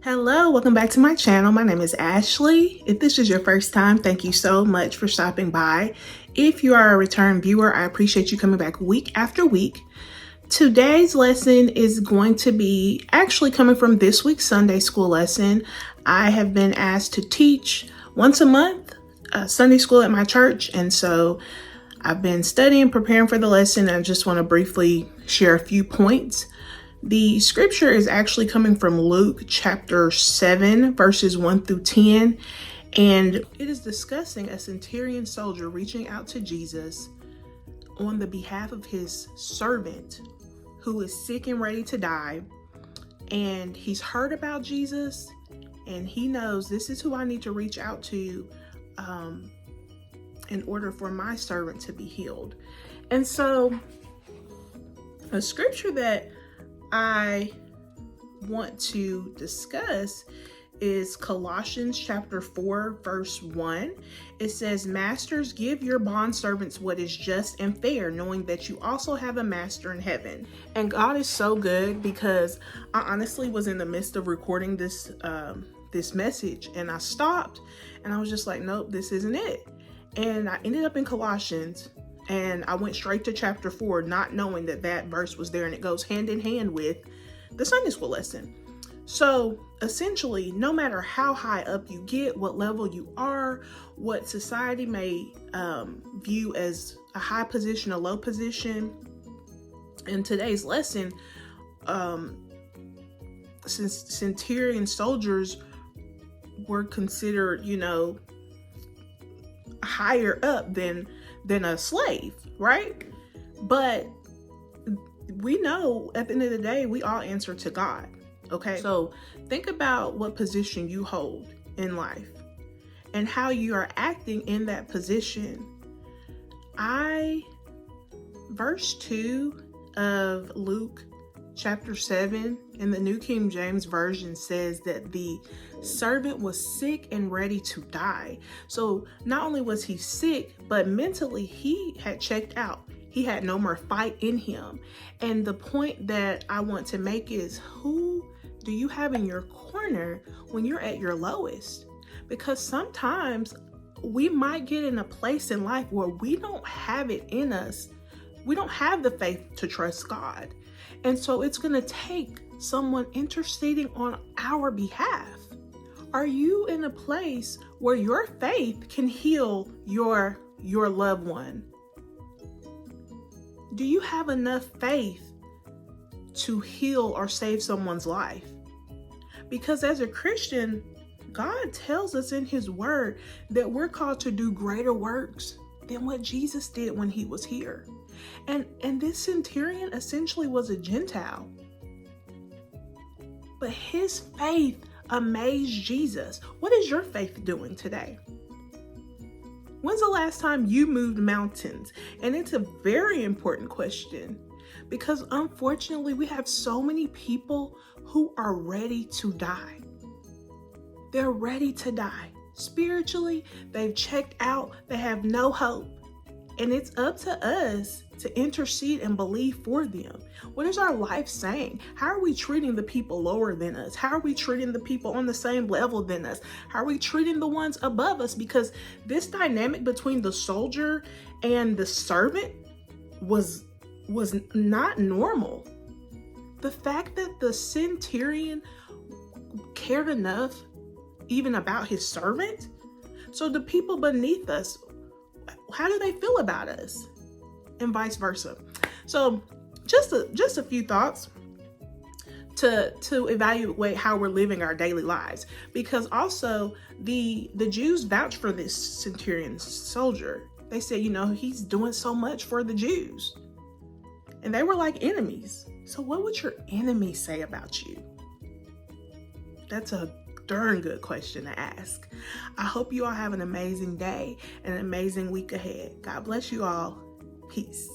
Hello, welcome back to my channel. My name is Ashley. If this is your first time, thank you so much for stopping by. If you are a return viewer, I appreciate you coming back week after week. Today's lesson is going to be actually coming from this week's Sunday school lesson. I have been asked to teach once a month Sunday school at my church, and so I've been studying, preparing for the lesson, and I just want to briefly share a few points. The scripture is actually coming from Luke chapter 7, verses 1 through 10, and it is discussing a centurion soldier reaching out to Jesus on the behalf of his servant who is sick and ready to die. And he's heard about Jesus, and he knows this is who I need to reach out to in order for my servant to be healed. And so a scripture that I want to discuss is Colossians chapter 4, verse 1. It says, "Masters, give your bondservants what is just and fair, knowing that you also have a master in heaven." And God is so good, because I honestly was in the midst of recording this message, and I stopped and I was just like, nope, this isn't it. And I ended up in Colossians, and I went straight to chapter 4, not knowing that that verse was there, and it goes hand in hand with the Sunday school lesson. So essentially, no matter how high up you get, what level you are, what society may view as a high position, a low position, in today's lesson, since centurion soldiers were considered, higher up than a slave, right? But we know at the end of the day, we all answer to God. Okay, so think about what position you hold in life and how you are acting in that position. Verse 2 of Luke chapter 7 in the New King James Version says that the servant was sick and ready to die. So not only was he sick, but mentally he had checked out. He had no more fight in him. And the point that I want to make is, who do you have in your corner when you're at your lowest? Because sometimes we might get in a place in life where we don't have it in us. We don't have the faith to trust God. And so it's going to take someone interceding on our behalf. Are you in a place where your faith can heal your loved one? Do you have enough faith to heal or save someone's life? Because as a Christian, God tells us in his word that we're called to do greater works than what Jesus did when he was here. And this centurion essentially was a Gentile. But his faith amazed Jesus. What is your faith doing today? When's the last time you moved mountains? And it's a very important question, because unfortunately we have so many people who are ready to die. They're ready to die. Spiritually, they've checked out. They have no hope. And it's up to us to intercede and believe for them. What is our life saying? How are we treating the people lower than us? How are we treating the people on the same level than us? How are we treating the ones above us? Because this dynamic between the soldier and the servant was not normal. The fact that the centurion cared enough even about his servant. So the people beneath us, how do they feel about us? And vice versa. So just a few thoughts to evaluate how we're living our daily lives. Because also the Jews vouched for this centurion soldier. They said, he's doing so much for the Jews. And they were like enemies. So what would your enemies say about you? That's a darn good question to ask. I hope you all have an amazing day and an amazing week ahead. God bless you all. Peace.